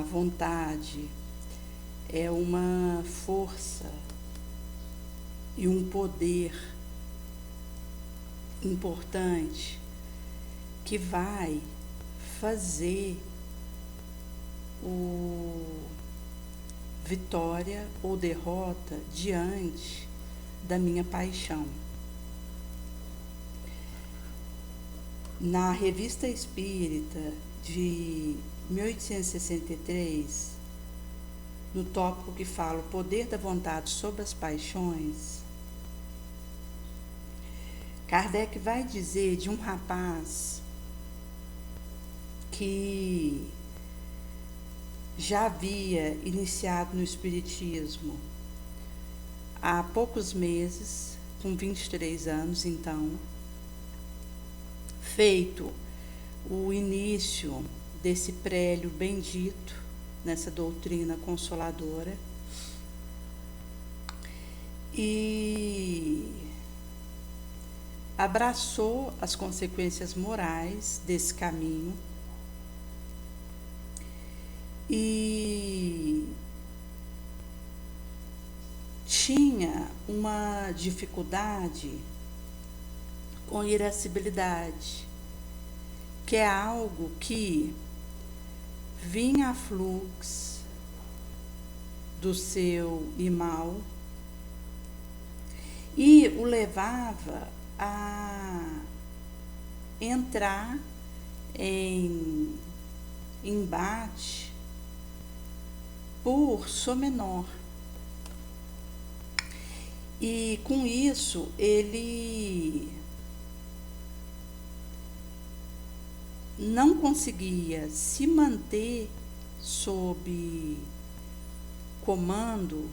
vontade é uma força e um poder importante que vai fazer o vitória ou derrota diante da minha paixão. Na Revista Espírita de 1863, no tópico que fala o poder da vontade sobre as paixões, Kardec vai dizer de um rapaz que já havia iniciado no Espiritismo há poucos meses, com 23 anos, então, feito o início desse prélio bendito nessa doutrina consoladora, e abraçou as consequências morais desse caminho e tinha uma dificuldade com irascibilidade, que é algo que vinha a fluxo do seu irmão e o levava a entrar em embate por sua menor. E com isso ele não conseguia se manter sob comando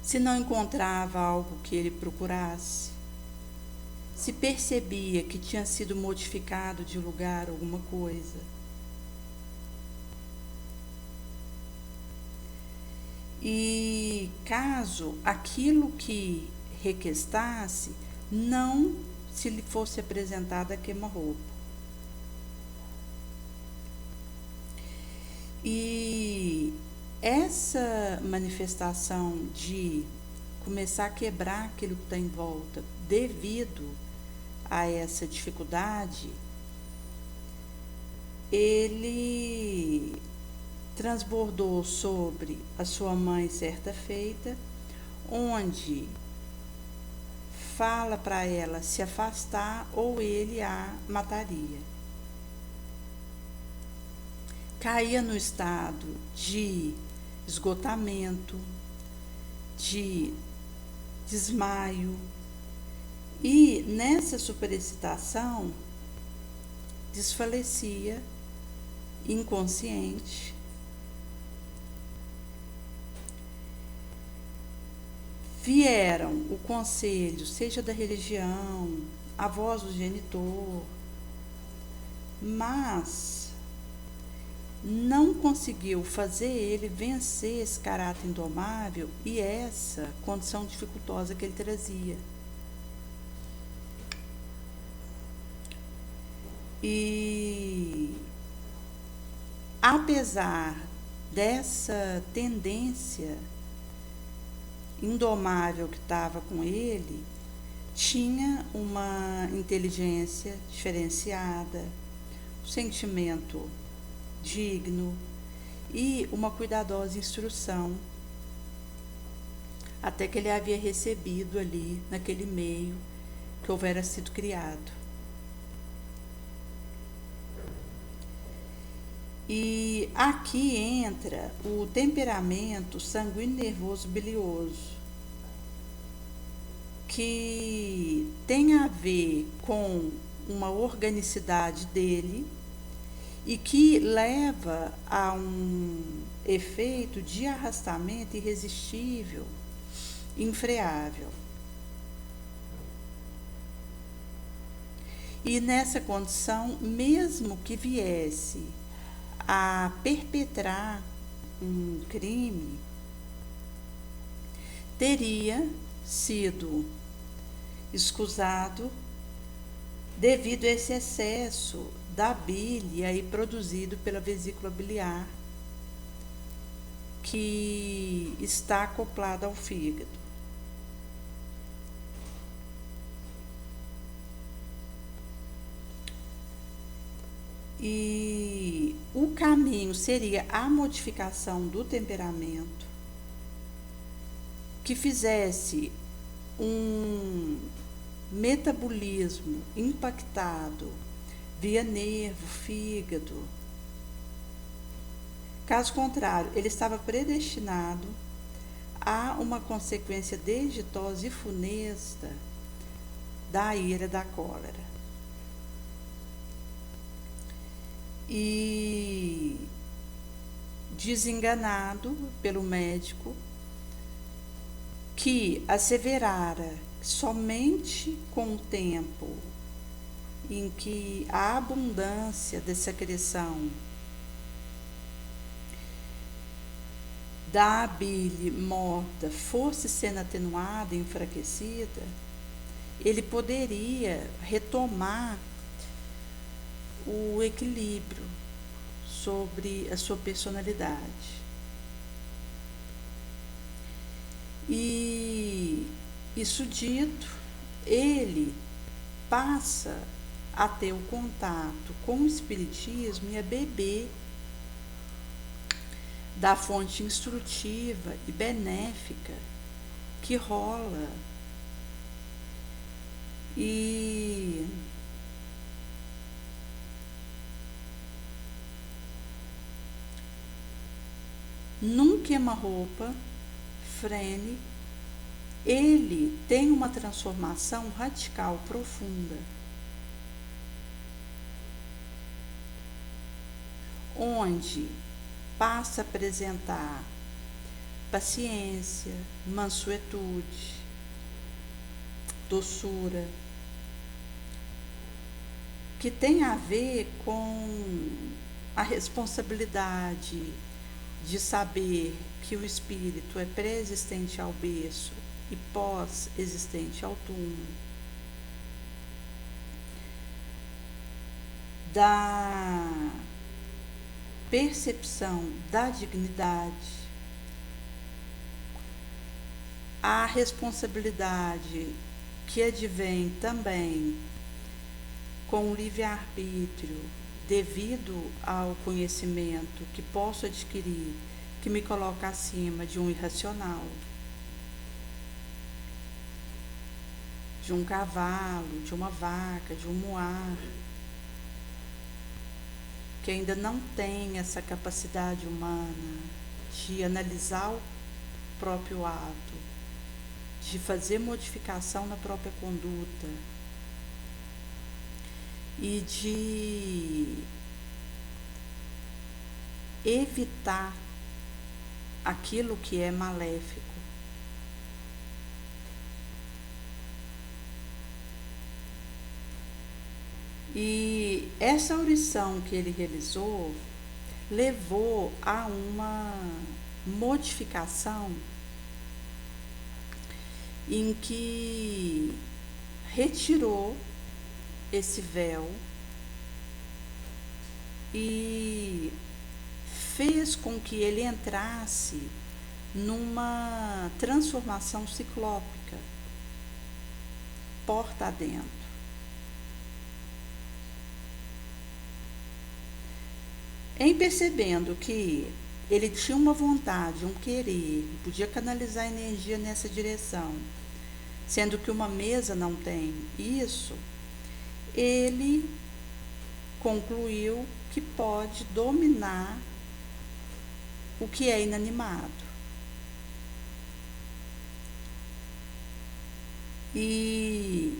se não encontrava algo que ele procurasse, se percebia que tinha sido modificado de lugar alguma coisa. E caso aquilo que requestasse não se lhe fosse apresentada a queima-roupa. E essa manifestação de começar a quebrar aquilo que está em volta devido a essa dificuldade, ele transbordou sobre a sua mãe certa feita, onde fala para ela se afastar ou ele a mataria. Caía no estado de esgotamento, de desmaio, e nessa superexcitação desfalecia, inconsciente. Vieram o conselho, seja da religião, a voz do genitor, mas não conseguiu fazer ele vencer esse caráter indomável e essa condição dificultosa que ele trazia. E apesar dessa tendência indomável que estava com ele, tinha uma inteligência diferenciada, um sentimento digno e uma cuidadosa instrução, até que ele havia recebido ali naquele meio que houvera sido criado. E aqui entra o temperamento sanguíneo, nervoso, bilioso, que tem a ver com uma organicidade dele e que leva a um efeito de arrastamento irresistível, infreável. E nessa condição, mesmo que viesse a perpetrar um crime, teria sido escusado devido a esse excesso da bile aí produzido pela vesícula biliar, que está acoplada ao fígado. E o caminho seria a modificação do temperamento, que fizesse um metabolismo impactado via nervo, fígado. Caso contrário, ele estava predestinado a uma consequência desditosa e funesta da ira da cólera. E desenganado pelo médico, que asseverara somente com o tempo em que a abundância da secreção da bile morta fosse sendo atenuada, enfraquecida, ele poderia retomar o equilíbrio sobre a sua personalidade. E isso dito, ele passa a ter o contato com o espiritismo e a beber da fonte instrutiva e benéfica que rola. E num queima-roupa, Frene, ele tem uma transformação radical profunda, onde passa a apresentar paciência, mansuetude, doçura, que tem a ver com a responsabilidade de saber que o espírito é pré-existente ao berço e pós-existente ao túmulo, da percepção da dignidade, a responsabilidade que advém também com o livre-arbítrio, devido ao conhecimento que posso adquirir, que me coloca acima de um irracional, de um cavalo, de uma vaca, de um muar, que ainda não tem essa capacidade humana de analisar o próprio ato, de fazer modificação na própria conduta e de evitar aquilo que é maléfico. E essa audição que ele realizou levou a uma modificação em que retirou esse véu e fez com que ele entrasse numa transformação ciclópica, porta adentro. Em percebendo que ele tinha uma vontade, um querer, podia canalizar energia nessa direção, sendo que uma mesa não tem isso, ele concluiu que pode dominar o que é inanimado. E,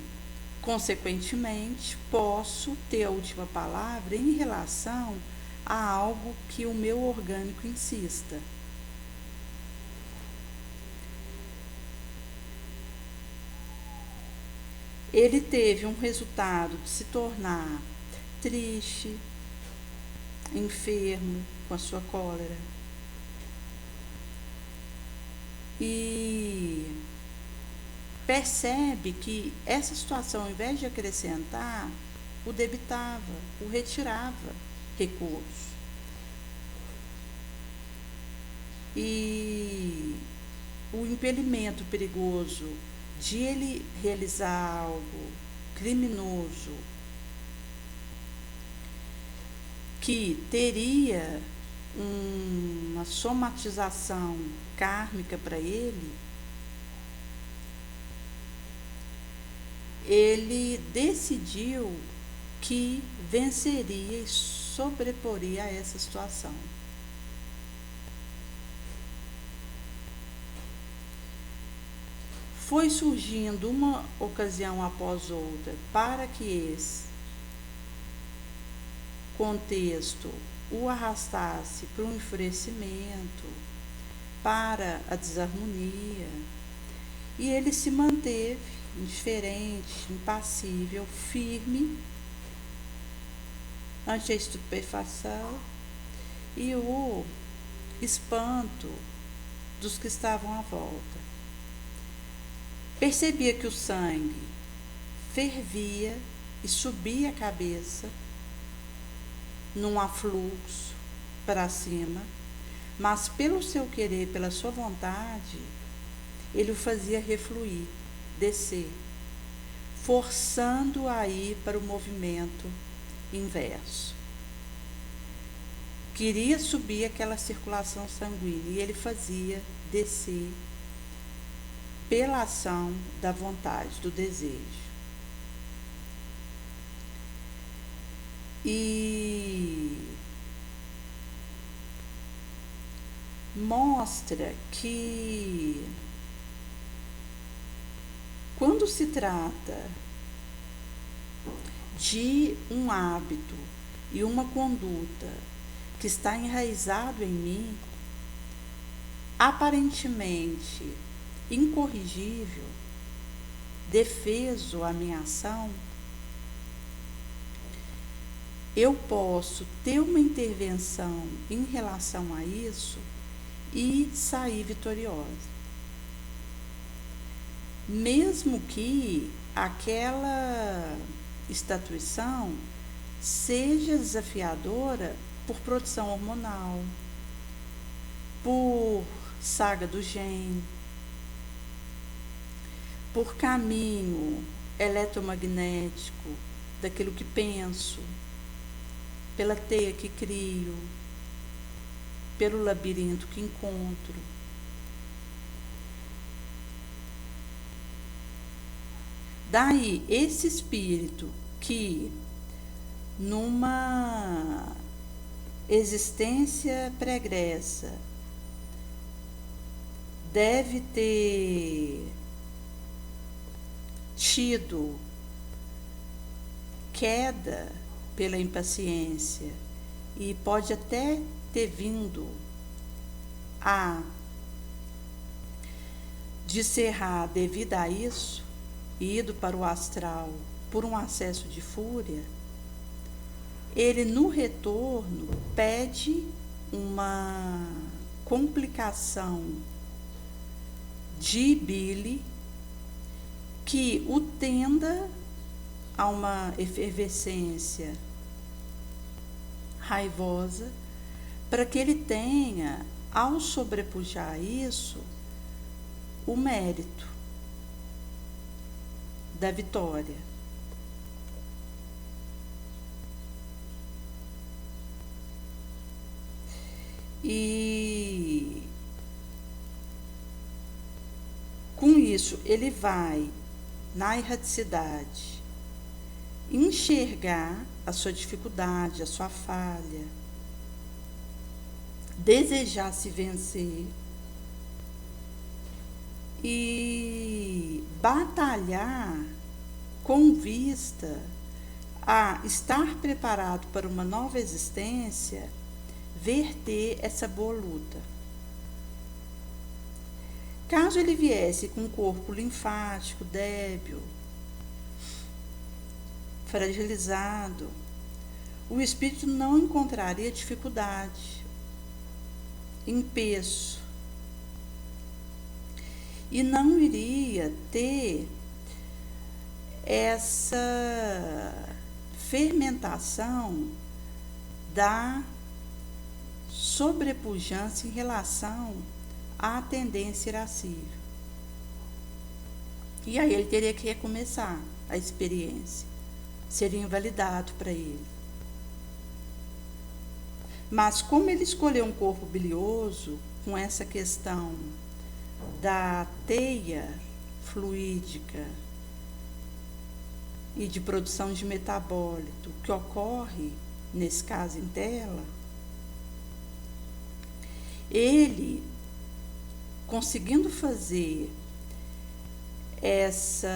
consequentemente, posso ter a última palavra em relação a algo que o meu orgânico insista. Ele teve um resultado de se tornar triste, enfermo com a sua cólera. E percebe que essa situação, ao invés de acrescentar, o debitava, o retirava recursos. E o impedimento perigoso de ele realizar algo criminoso que teria uma somatização kármica para ele, ele decidiu que venceria e sobreporia a essa situação. Foi surgindo uma ocasião após outra para que esse contexto o arrastasse para o enfurecimento, para a desarmonia, e ele se manteve indiferente, impassível, firme ante a estupefação e o espanto dos que estavam à volta. Percebia que o sangue fervia e subia a cabeça num afluxo para cima, mas pelo seu querer, pela sua vontade, ele o fazia refluir, descer, forçando a ir para o movimento inverso. Queria subir aquela circulação sanguínea e ele fazia descer pela ação da vontade, do desejo. E mostra que quando se trata de um hábito e uma conduta que está enraizado em mim, aparentemente incorrigível, defeso à minha ação, eu posso ter uma intervenção em relação a isso e sair vitoriosa. Mesmo que aquela estatuição seja desafiadora por produção hormonal, por saga do gene, por caminho eletromagnético daquilo que penso, pela teia que crio, pelo labirinto que encontro. Daí, esse espírito que, numa existência pregressa, deve ter tido queda pela impaciência e pode até ter vindo a descerrar devido a isso e ido para o astral por um acesso de fúria, ele no retorno pede uma complicação de bile que o tenda a uma efervescência raivosa, para que ele tenha, ao sobrepujar isso, o mérito da vitória. E com isso ele vai, na erraticidade, enxergar a sua dificuldade, a sua falha, desejar se vencer e batalhar com vista a estar preparado para uma nova existência, verter essa boa luta. Caso ele viesse com um corpo linfático débil, fragilizado, o espírito não encontraria dificuldade, empeço, e não iria ter essa fermentação da sobrepujança em relação à tendência irascível. E aí ele teria que recomeçar a experiência. Seria invalidado para ele. Mas como ele escolheu um corpo bilioso, com essa questão da teia fluídica e de produção de metabólito que ocorre, nesse caso em tela, ele, conseguindo fazer essa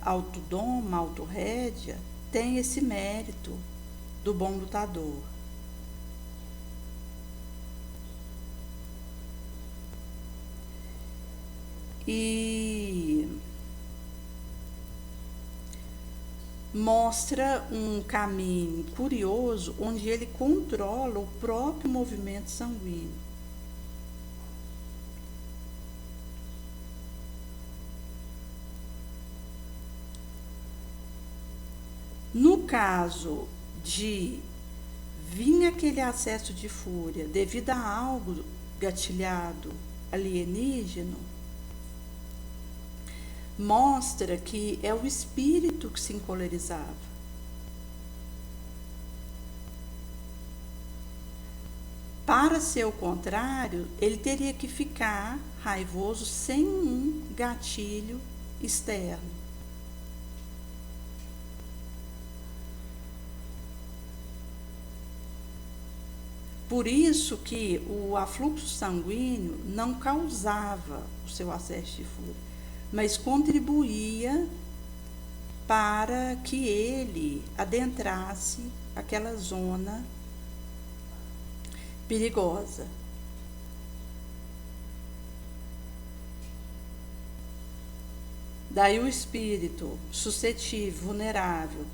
autodoma, autorrédea, tem esse mérito do bom lutador. E mostra um caminho curioso onde ele controla o próprio movimento sanguíneo. No caso de vir aquele acesso de fúria devido a algo gatilhado alienígeno, mostra que é o espírito que se encolerizava. Para ser o contrário, ele teria que ficar raivoso sem um gatilho externo. Por isso que o afluxo sanguíneo não causava o seu acesso de fúria, mas contribuía para que ele adentrasse aquela zona perigosa. Daí o espírito suscetível, vulnerável,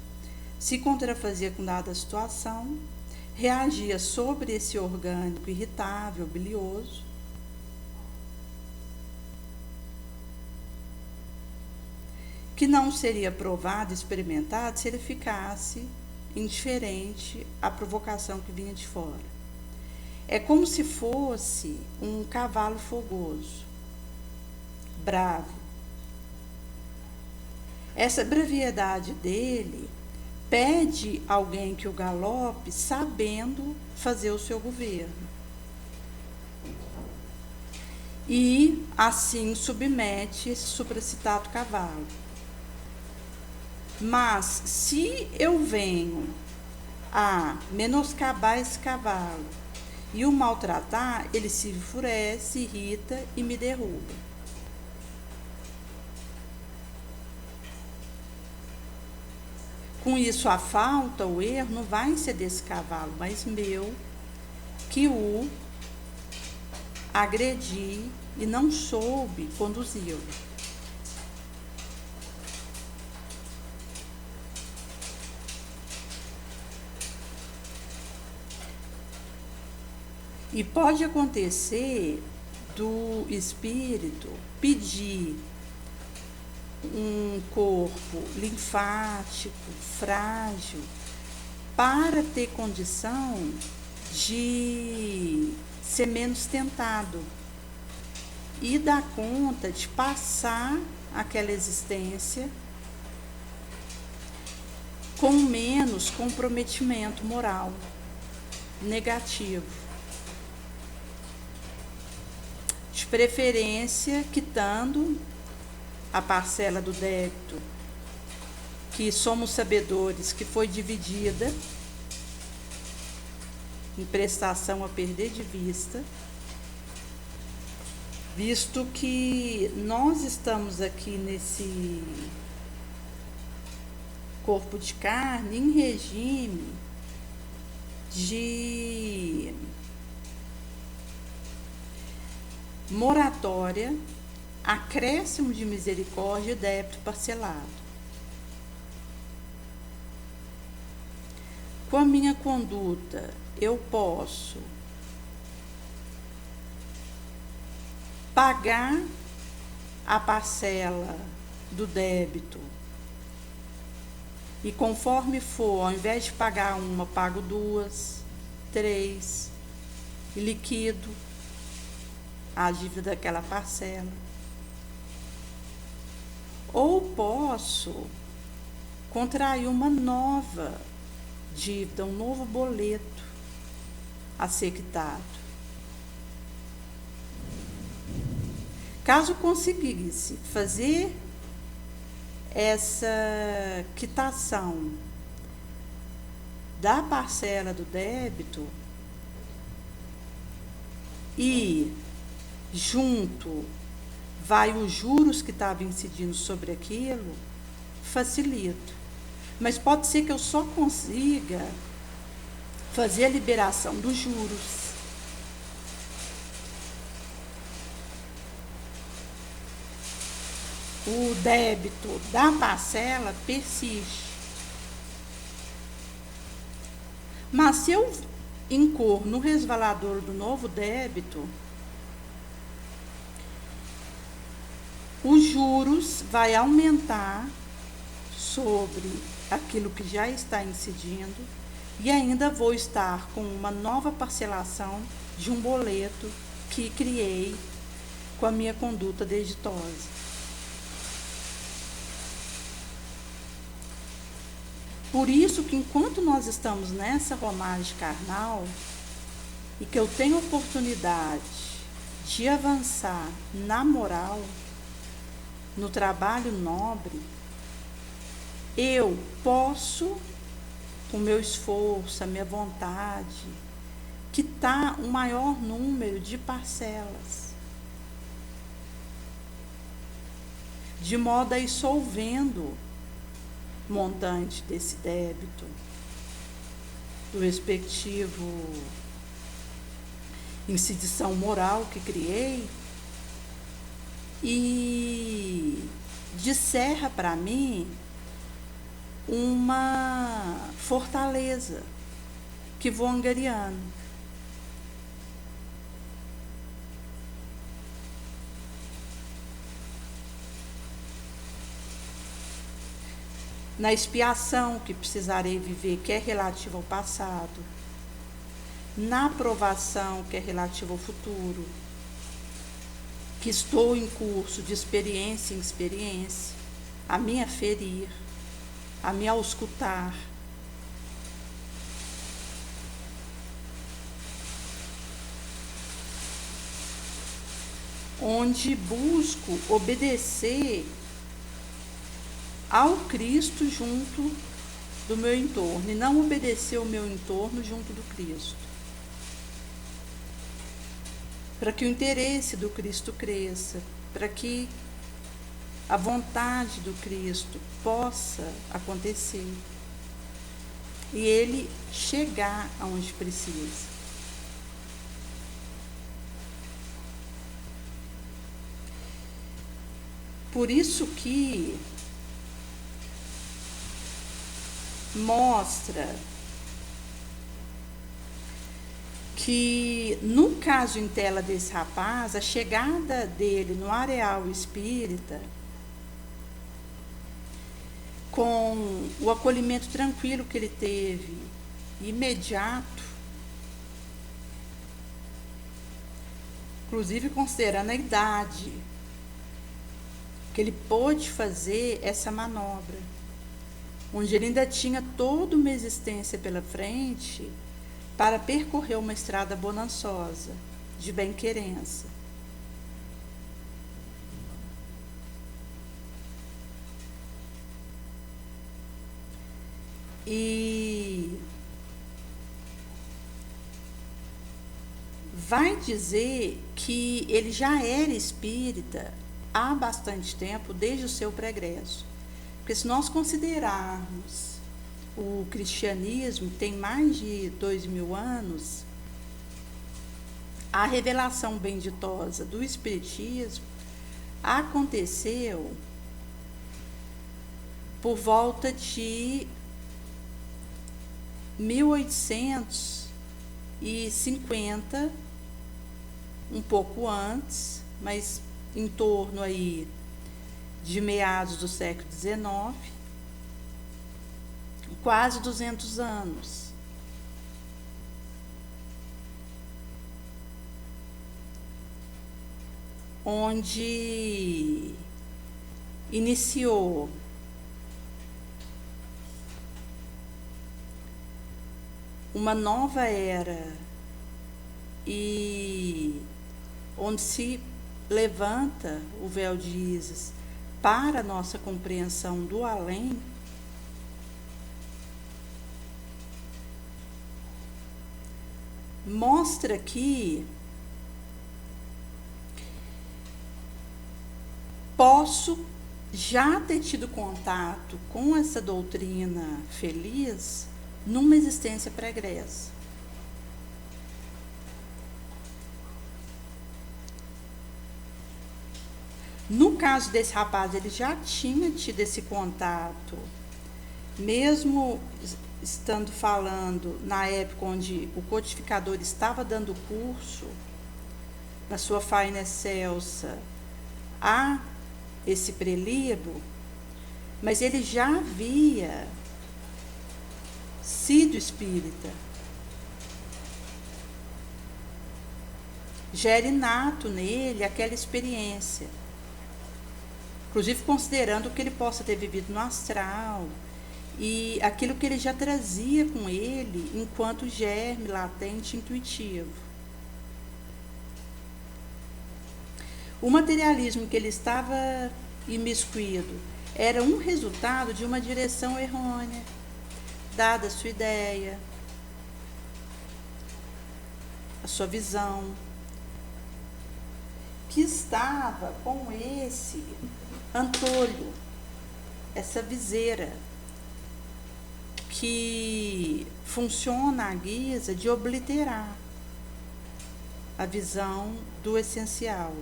se contrafazia com dada situação, reagia sobre esse orgânico irritável, bilioso, que não seria provado, experimentado, se ele ficasse indiferente à provocação que vinha de fora. É como se fosse um cavalo fogoso, bravo. Essa braviedade dele pede alguém que o galope sabendo fazer o seu governo. E assim submete esse supracitado cavalo. Mas se eu venho a menoscabar esse cavalo e o maltratar, ele se enfurece, irrita e me derruba. Com isso, a falta, o erro, não vai ser desse cavalo, mas meu, que o agredi e não soube conduzi-lo. E pode acontecer do espírito pedir um corpo linfático, frágil, para ter condição de ser menos tentado e dar conta de passar aquela existência com menos comprometimento moral negativo. De preferência, quitando a parcela do débito, que somos sabedores que foi dividida em prestação a perder de vista, visto que nós estamos aqui nesse corpo de carne em regime de moratória, acréscimo de misericórdia e débito parcelado. Com a minha conduta, eu posso pagar a parcela do débito E conforme for, ao invés de pagar uma, pago 2, 3, e liquido a dívida daquela parcela. Ou posso contrair uma nova dívida, um novo boleto a ser quitado. Caso conseguisse fazer essa quitação da parcela do débito e junto vai os juros que estavam incidindo sobre aquilo, facilito. Mas pode ser que eu só consiga fazer a liberação dos juros. O débito da parcela persiste. Mas se eu incorro no resvalador do novo débito, os juros vai aumentar sobre aquilo que já está incidindo e ainda vou estar com uma nova parcelação de um boleto que criei com a minha conduta desditosa. Por isso que enquanto nós estamos nessa romagem carnal e que eu tenho oportunidade de avançar na moral, no trabalho nobre, eu posso, com o meu esforço, a minha vontade, quitar um maior número de parcelas, de modo a ir solvendo montante desse débito, do respectivo incidição moral que criei, e descerra para mim uma fortaleza que vou angariando. Na expiação que precisarei viver, que é relativa ao passado, na provação que é relativa ao futuro, que estou em curso de experiência em experiência, a me aferir, a me auscultar, onde busco obedecer ao Cristo junto do meu entorno e não obedecer o meu entorno junto do Cristo. Para que o interesse do Cristo cresça, para que a vontade do Cristo possa acontecer e ele chegar aonde precisa. Por isso que mostra que, no caso em tela desse rapaz, a chegada dele no areal espírita, com o acolhimento tranquilo que ele teve, imediato, inclusive considerando a idade, que ele pôde fazer essa manobra, onde ele ainda tinha toda uma existência pela frente para percorrer uma estrada bonançosa, de bem-querença. E vai dizer que ele já era espírita há bastante tempo, desde o seu pregresso. Porque se nós considerarmos o cristianismo, que tem mais de 2000 anos, a revelação benditosa do espiritismo aconteceu por volta de 1850, um pouco antes, mas em torno aí de meados do século XIX, quase 200 anos. Onde iniciou uma nova era e onde se levanta o véu de Ísis para a nossa compreensão do além, mostra que posso já ter tido contato com essa doutrina feliz numa existência pregressa. No caso desse rapaz, ele já tinha tido esse contato, mesmo estando falando na época onde o codificador estava dando curso, na sua faina excelsa, a esse prelíbo, mas ele já havia sido espírita. Já era inato nele aquela experiência. Inclusive considerando o que ele possa ter vivido no astral e aquilo que ele já trazia com ele enquanto germe latente intuitivo. O materialismo que ele estava imiscuído era um resultado de uma direção errônea, dada a sua ideia, a sua visão, que estava com esse antolho, essa viseira, que funciona à guisa de obliterar a visão do essencial.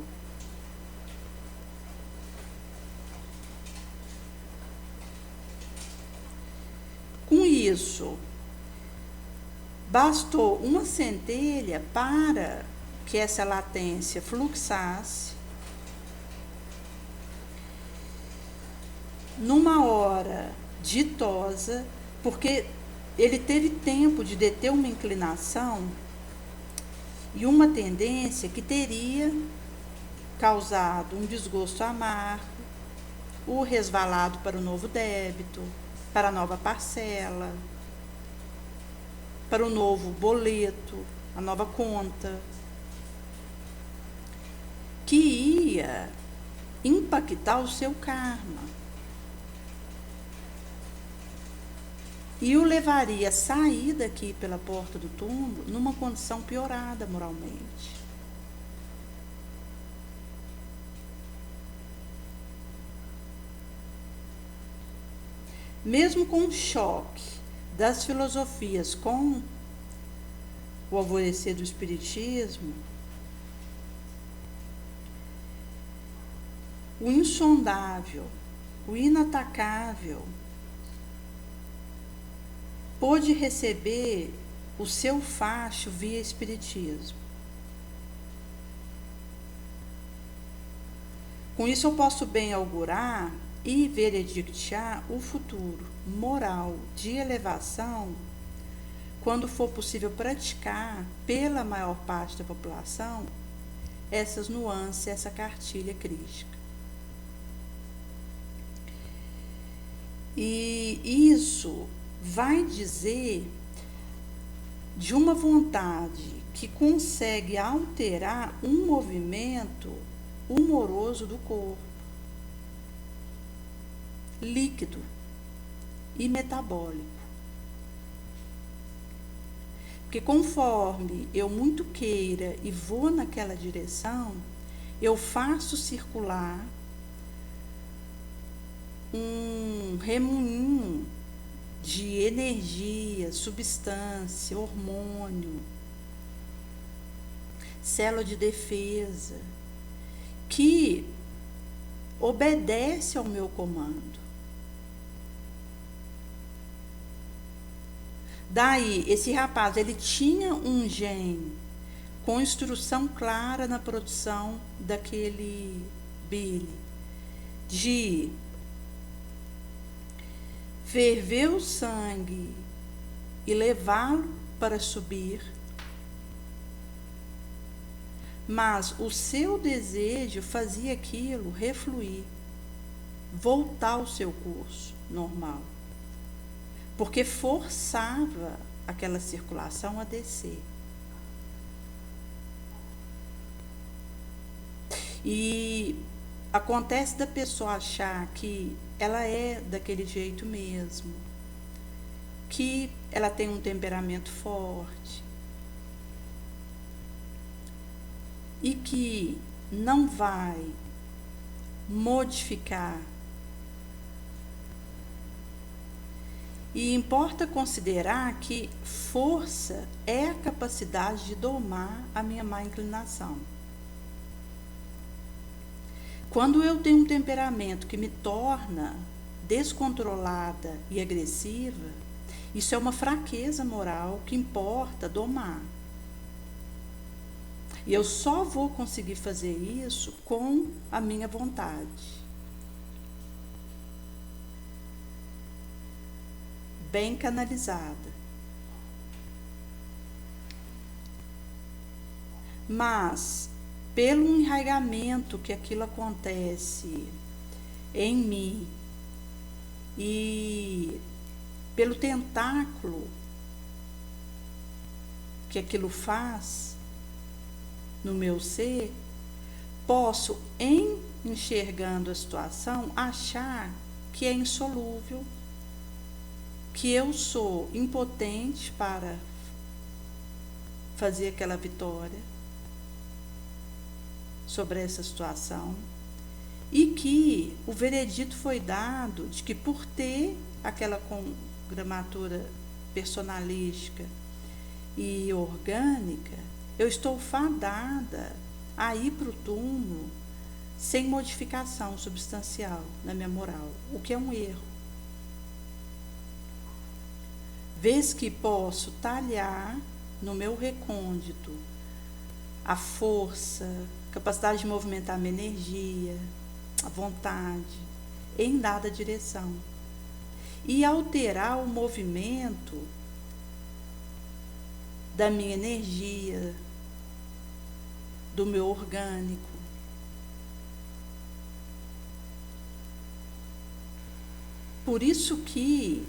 Com isso, bastou uma centelha para que essa latência fluxasse numa hora ditosa, porque ele teve tempo de deter uma inclinação e uma tendência que teria causado um desgosto amargo, o resvalado para o novo débito, para a nova parcela, para o novo boleto, a nova conta, que ia impactar o seu karma e o levaria a sair daqui pela porta do túmulo numa condição piorada moralmente. Mesmo com o choque das filosofias com o alvorecer do espiritismo, o insondável, o inatacável, pôde receber o seu facho via espiritismo. Com isso eu posso bem augurar e veredictar o futuro moral de elevação quando for possível praticar pela maior parte da população essas nuances, essa cartilha crística. E isso vai dizer de uma vontade que consegue alterar um movimento humoroso do corpo, líquido e metabólico. Porque conforme eu muito queira e vou naquela direção, eu faço circular um remoinho de energia, substância, hormônio, célula de defesa, que obedece ao meu comando. Daí, esse rapaz, ele tinha um gene com instrução clara na produção daquele bile, de ferver o sangue e levá-lo para subir, mas o seu desejo fazia aquilo refluir, voltar ao seu curso normal, porque forçava aquela circulação a descer. E acontece da pessoa achar que ela é daquele jeito mesmo, que ela tem um temperamento forte e que não vai modificar. E importa considerar que força é a capacidade de domar a minha má inclinação. Quando eu tenho um temperamento que me torna descontrolada e agressiva, isso é uma fraqueza moral que importa domar. E eu só vou conseguir fazer isso com a minha vontade. Bem canalizada. Mas, pelo enraigamento que aquilo acontece em mim e pelo tentáculo que aquilo faz no meu ser, posso, em enxergando a situação, achar que é insolúvel, que eu sou impotente para fazer aquela vitória sobre essa situação e que o veredito foi dado de que, por ter aquela gramatura personalística e orgânica, eu estou fadada a ir para o túmulo sem modificação substancial na minha moral, o que é um erro. Vez que posso talhar no meu recôndito a força, capacidade de movimentar a minha energia, a vontade, em dada direção, e alterar o movimento da minha energia, do meu orgânico. Por isso que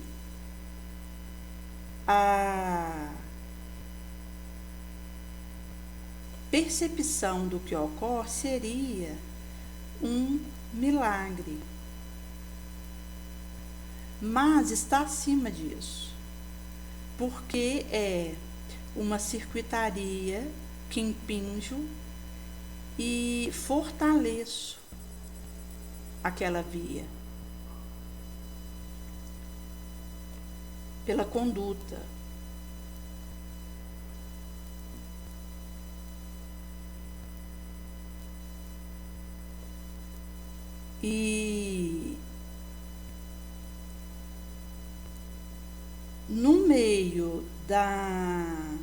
a percepção do que ocorre seria um milagre, mas está acima disso, porque é uma circuitaria que impinjo e fortaleço aquela via pela conduta. E no meio da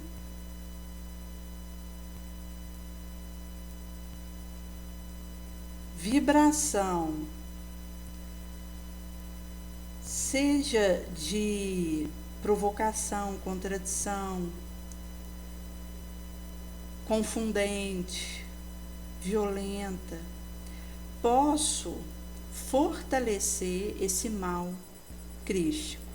vibração, seja de provocação, contradição, confundente, violenta, posso fortalecer esse mal crístico.